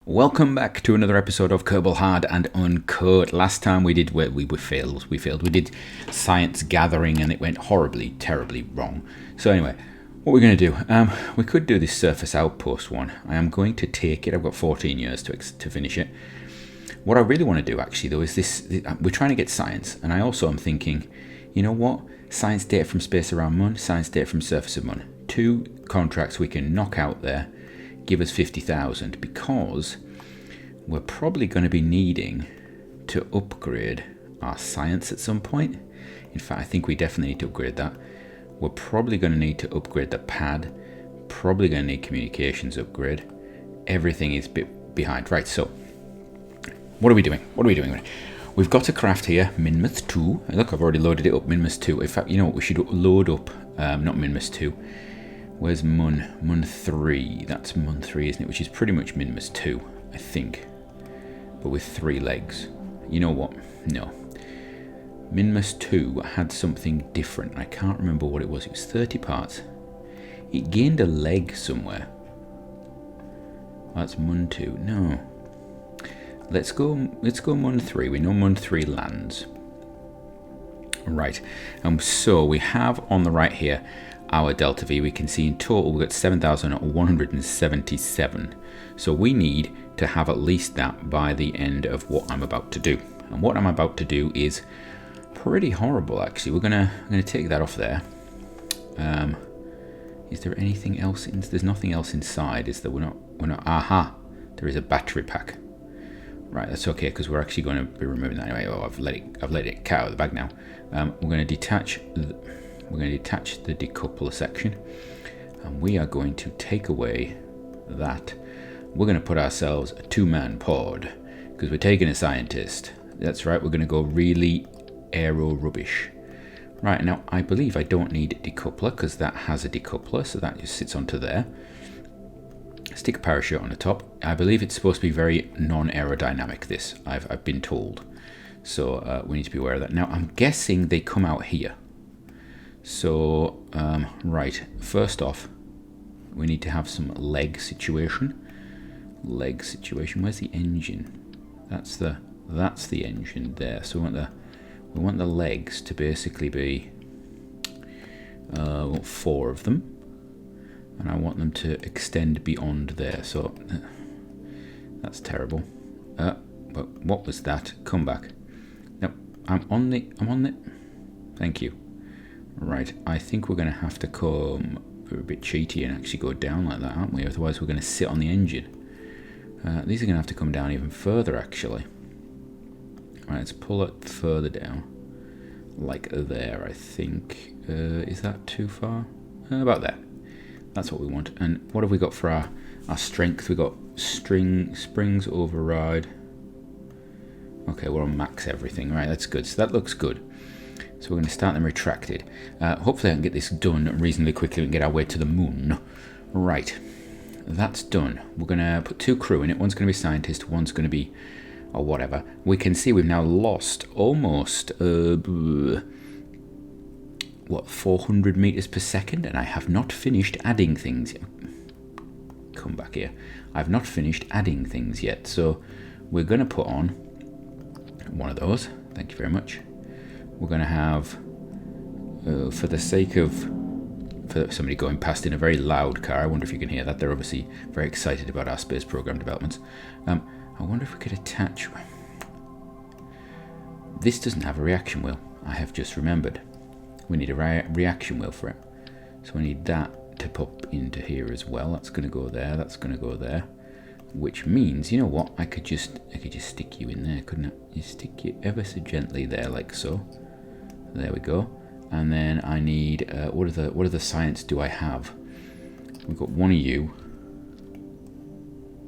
Welcome back to another episode of Kerbal Hard and Uncut. Last time we failed. We did science gathering and it went horribly, terribly wrong. So anyway, what we're going to do, we could do this surface outpost one. I am going to take it. I've got 14 years to finish it. What I really want to do actually though is this. We're trying to get science, and I also am thinking, you know what? Science data from space around Mun, science data from surface of Mun. Two contracts we can knock out there. Give us 50,000, because we're probably going to be needing to upgrade our science at some point. In fact, I think we definitely need to upgrade that. We're probably going to need to upgrade the pad, probably going to need communications upgrade. Everything is a bit behind. Right, so what are we doing? We've got a craft here, Minmus 2. Look, I've already loaded it up, Minmus 2. In fact, you know what, we should load up, not Minmus 2. Where's Mun? Mun 3. That's Mun 3, isn't it? Which is pretty much Minmus 2, I think. But with 3 legs. You know what? No. Minmus 2 had something different. I can't remember what it was. It was 30 parts. It gained a leg somewhere. Oh, that's Mun 2. No. Let's go Mun 3. We know Mun 3 lands. Right. So we have on the right here our delta V. We can see in total we've got 7,177. So we need to have at least that by the end of what I'm about to do. And what I'm about to do is pretty horrible actually. I'm gonna take that off there. Is there anything else in? There's nothing else inside, is there? We're not aha! There is a battery pack. Right, that's okay, because we're actually going to be removing that anyway. Oh, I've let it cut out of the bag now. We're going to detach the decoupler section, and we are going to take away that. We're going to put ourselves a 2-man pod, because we're taking a scientist. That's right, we're going to go really aero rubbish. Right, now I believe I don't need decoupler, because that has a decoupler, so that just sits onto there. Stick a parachute on the top. I believe it's supposed to be very non-aerodynamic, this, I've been told. So we need to be aware of that. Now I'm guessing they come out here. So, right, first off, we need to have some leg situation. Where's the engine? That's the engine there. So we want the legs to basically be 4 of them. And I want them to extend beyond there. So that's terrible. But what was that? Come back. No, I'm on the. Thank you. Right, I think we're going to have to come a bit cheaty and actually go down like that, aren't we? Otherwise we're going to sit on the engine. These are going to have to come down even further, actually. Right, let's pull it further down. Like there, I think. Is that too far? About there. That's what we want. And what have we got for our strength? We got springs override. Okay, we're on max everything. Right, that's good. So that looks good. So we're going to start them retracted. Hopefully I can get this done reasonably quickly and get our way to the moon. Right, that's done. We're going to put 2 crew in it. One's going to be scientist, one's going to be, or whatever. We can see we've now lost almost, 400 meters per second, and I have not finished adding things. Come back here. I've not finished adding things yet. So we're going to put on one of those. Thank you very much. We're going to have, for the sake of somebody going past in a very loud car, I wonder if you can hear that. They're obviously very excited about our space program developments. I wonder if we could attach. This doesn't have a reaction wheel. I have just remembered. We need a reaction wheel for it. So we need that to pop into here as well. That's going to go there. That's going to go there. Which means, you know what? I could just stick you in there, couldn't I? You stick you ever so gently there, like so. There we go. And then I need what other science do I have? We've got one of you.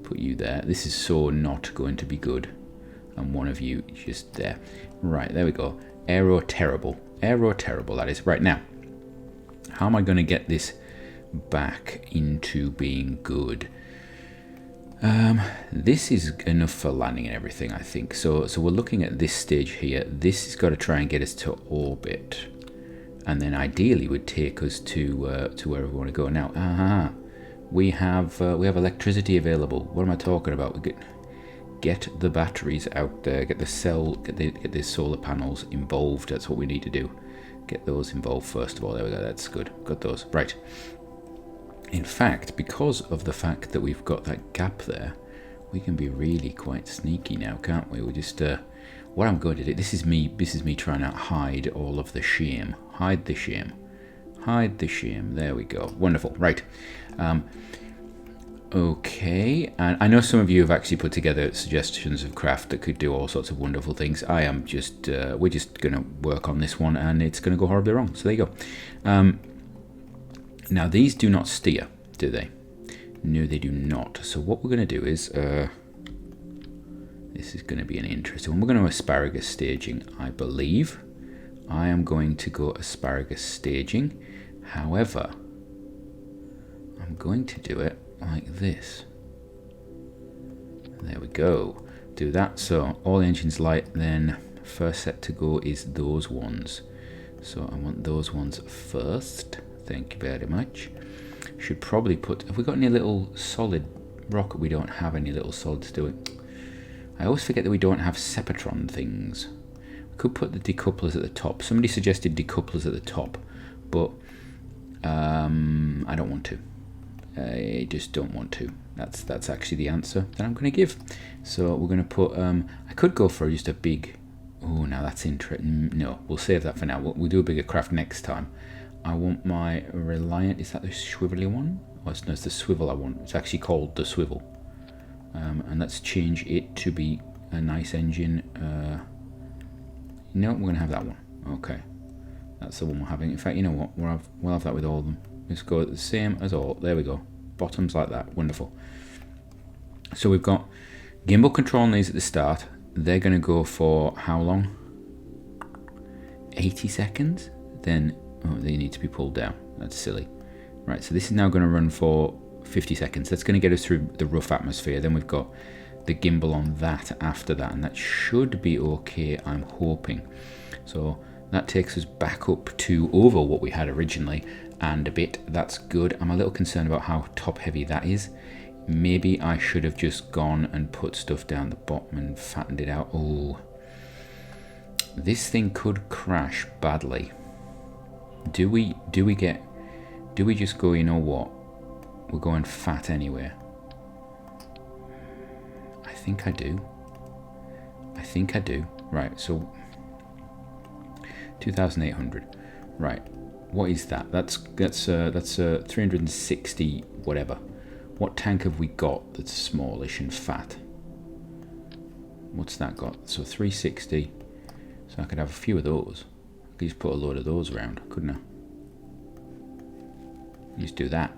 Put you there. This is so not going to be good. And one of you just there. Right, there we go. Aero terrible, that is. Right, now, how am I going to get this back into being good? This is enough for landing and everything, I think. So we're looking at this stage here. This has got to try and get us to orbit, and then ideally would take us to where we want to go. Now, we have electricity available. What am I talking about? We get the batteries out there, get the solar panels involved. That's what we need to do. Get those involved first of all. There we go. That's good. Got those right. In fact, because of the fact that we've got that gap there, we can be really quite sneaky now, can't we? We just what I'm going to do. This is me trying to hide all of the shame. Hide the shame. Hide the shame. There we go. Wonderful. Right. Okay. And I know some of you have actually put together suggestions of craft that could do all sorts of wonderful things. I am just, we're just going to work on this one, and it's going to go horribly wrong. So there you go. Now, these do not steer, do they? No, they do not. So what we're going to do is, this is going to be an interesting one. We're going to asparagus staging, I believe. I am going to go asparagus staging. However, I'm going to do it like this. There we go. Do that. So all the engines light, then first set to go is those ones. So I want those ones first. Thank you very much. Should probably put, have we got any little solid rocket? We don't have any little solids, do we? I always forget that we don't have Sepatron things. We could put the decouplers at the top. Somebody suggested decouplers at the top, but I don't want to. I just don't want to. That's actually the answer that I'm going to give. So we're going to put, I could go for just a big, oh, now that's interesting. No, we'll save that for now. We'll do a bigger craft next time. I want my Reliant, is that the swivelly one? Oh, no, it's the swivel I want. It's actually called the swivel. And let's change it to be a nice engine. No, we're going to have that one. Okay. That's the one we're having. In fact, you know what? We'll have that with all of them. Let's go the same as all. There we go. Bottoms like that. Wonderful. So we've got gimbal control on these at the start. They're going to go for how long? 80 seconds? Then, oh, they need to be pulled down. That's silly. Right, so this is now going to run for 50 seconds. That's going to get us through the rough atmosphere. Then we've got the gimbal on that after that, and that should be okay, I'm hoping. So that takes us back up to over what we had originally and a bit. That's good. I'm a little concerned about how top heavy that is. Maybe I should have just gone and put stuff down the bottom and fattened it out. Oh, this thing could crash badly. Do we just go, you know what, we're going fat anyway? I think I do. Right, so 2,800. Right, what is that? That's 360 whatever. What tank have we got that's smallish and fat? What's that got? So 360. So I could have a few of those. I could just put a load of those around, couldn't I? Just do that.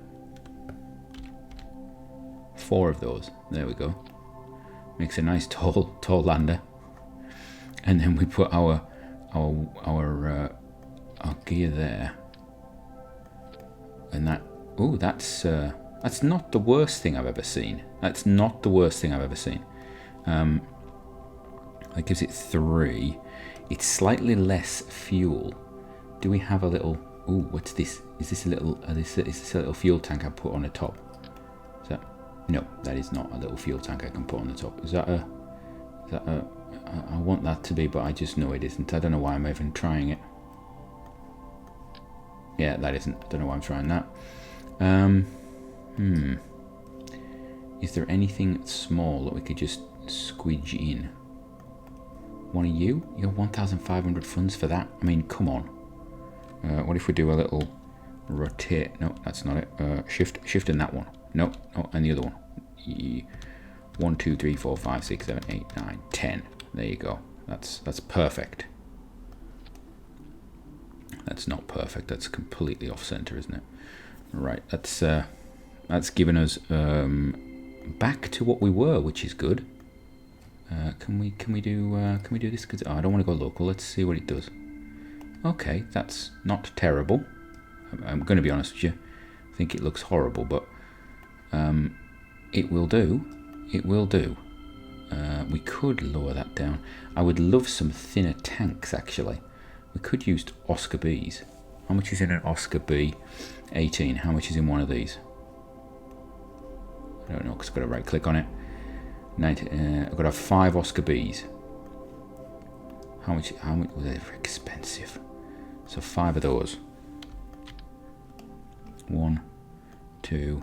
4 of those. There we go. Makes a nice tall lander. And then we put our gear there. And that, oh, that's not the worst thing I've ever seen. That's not the worst thing I've ever seen. That gives it 3. It's slightly less fuel. Do we have a little? Ooh, what's this? Is this a little? Is this a little fuel tank I put on the top? Is that? No, that is not a little fuel tank I can put on the top. Is that a? I want that to be, but I just know it isn't. I don't know why I'm even trying it. Yeah, that isn't. I don't know why I'm trying that. Is there anything small that we could just squidge in? One of you? You got 1,500 funds for that? I mean, come on. What if we do a little rotate? No, that's not it. Shift in that one. No, and the other one. 1, 2, 3, 4, 5, 6, 7, 8, 9, 10. There you go. That's perfect. That's not perfect. That's completely off center, isn't it? Right. That's given us back to what we were, which is good. Can we do this? Cause I don't want to go local. Let's see what it does. Okay, that's not terrible. I'm going to be honest with you. I think it looks horrible, but it will do. It will do. We could lower that down. I would love some thinner tanks, actually. We could use Oscar Bs. How much is in an Oscar B? 18. How much is in one of these? I don't know, because I've got to right click on it. I've got to have 5 Oscar Bs. How much? Well, they're expensive. So 5 of those. 1, 2,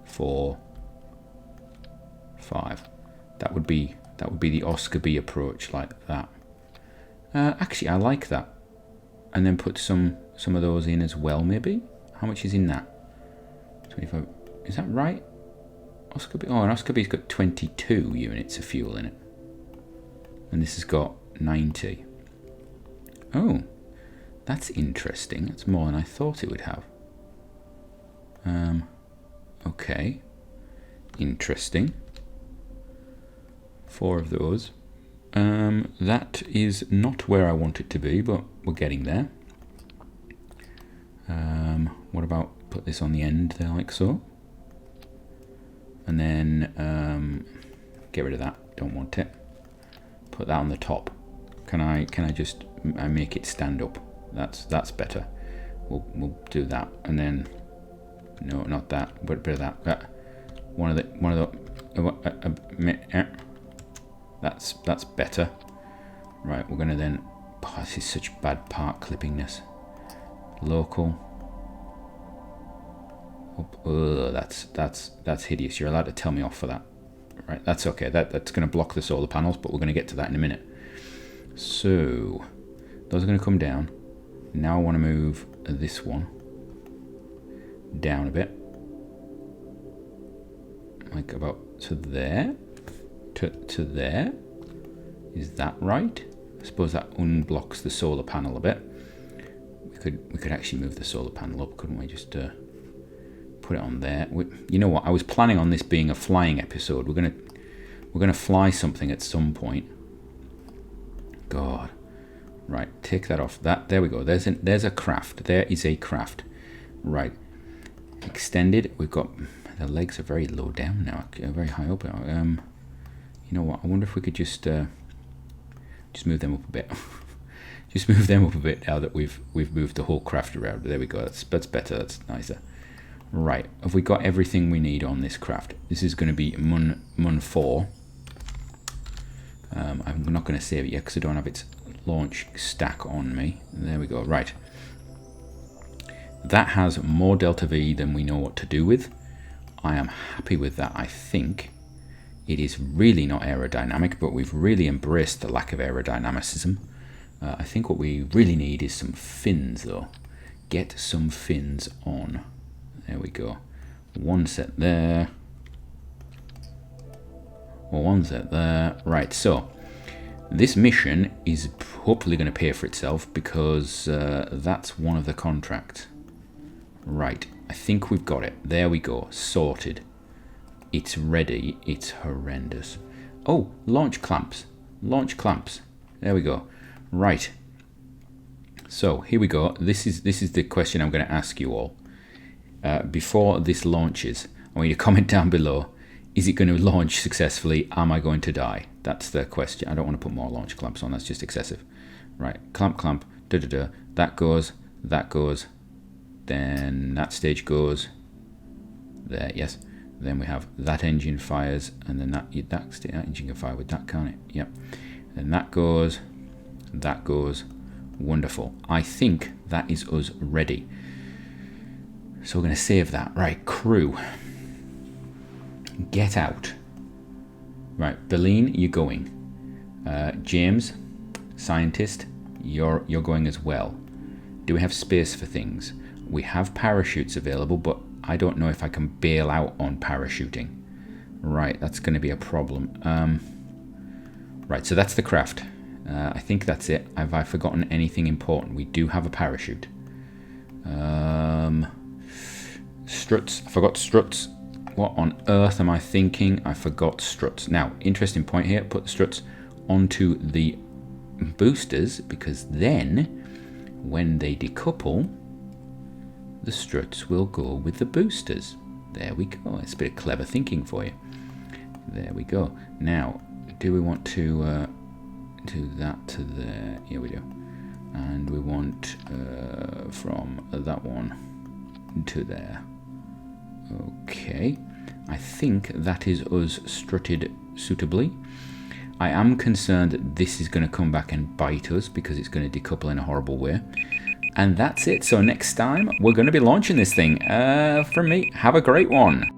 4, 5. That would be the Oscar B approach, like that. Actually, I like that. And then put some of those in as well, maybe. How much is in that? 25. Is that right? Oscar B. Oh, an Oscar B's got 22 units of fuel in it, and this has got 90. Oh, that's interesting. That's more than I thought it would have. Okay, interesting. 4 of those. That is not where I want it to be, but we're getting there. What about put this on the end there, like so? And then get rid of that. Don't want it. Put that on the top. Can I just make it stand up? That's better. We'll do that. And then no, not that. But a bit of that. One of the. That's better. Right, we're gonna then. Oh, this is such bad part clippingness. Local. Oh, that's hideous. You're allowed to tell me off for that. Right, that's okay. That's gonna block the solar panels, but we're gonna get to that in a minute. So those are gonna come down. Now I want to move this one down a bit, like about to there. To there. Is that right? I suppose that unblocks the solar panel a bit. We could actually move the solar panel up, couldn't we? Just put it on there. You know what? I was planning on this being a flying episode. We're gonna fly something at some point. God. Right, take that off. There we go. There's a craft. There is a craft. Right. Extended. We've got the legs are very low down now. Very high up. You know what? I wonder if we could just move them up a bit. Just move them up a bit now that we've moved the whole craft around. There we go. That's better. That's nicer. Right. Have we got everything we need on this craft? This is going to be Mun 4. I'm not going to save it yet because I don't have its launch stack on me. There we go. Right. That has more delta V than we know what to do with. I am happy with that, I think. It is really not aerodynamic, but we've really embraced the lack of aerodynamicism. I think what we really need is some fins, though. Get some fins on. There we go. One set there. One set there. Right, so this mission is hopefully going to pay for itself because that's one of the contracts. Right, I think we've got it. There we go. Sorted. It's ready. It's horrendous. Oh, launch clamps. Launch clamps. There we go. Right. So here we go. This is the question I'm going to ask you all. Before this launches, I want you to comment down below. Is it going to launch successfully? Am I going to die? That's the question. I don't want to put more launch clamps on. That's just excessive. Right. Clamp, clamp. Da-da-da. That goes. That goes. Then that stage goes. There. Yes. Then we have that engine fires, and then that engine can fire with that, can't it? Yep. And that goes. Wonderful. I think that is us ready. So we're going to save that. Right, crew. Get out. Right, Beline, you're going. James, scientist, you're going as well. Do we have space for things? We have parachutes available, but I don't know if I can bail out on parachuting. Right, that's going to be a problem. Right, so that's the craft. I think that's it. Have I forgotten anything important? We do have a parachute. Struts. I forgot struts. What on earth am I thinking? I forgot struts. Now, interesting point here. Put the struts onto the boosters because then when they decouple, the struts will go with the boosters. There we go. It's a bit of clever thinking for you. There we go. Now, do we want to do that to there? Here we do. And we want from that one to there. Okay. I think that is us strutted suitably. I am concerned that this is going to come back and bite us because it's going to decouple in a horrible way. And that's it. So next time we're going to be launching this thing. From me, have a great one.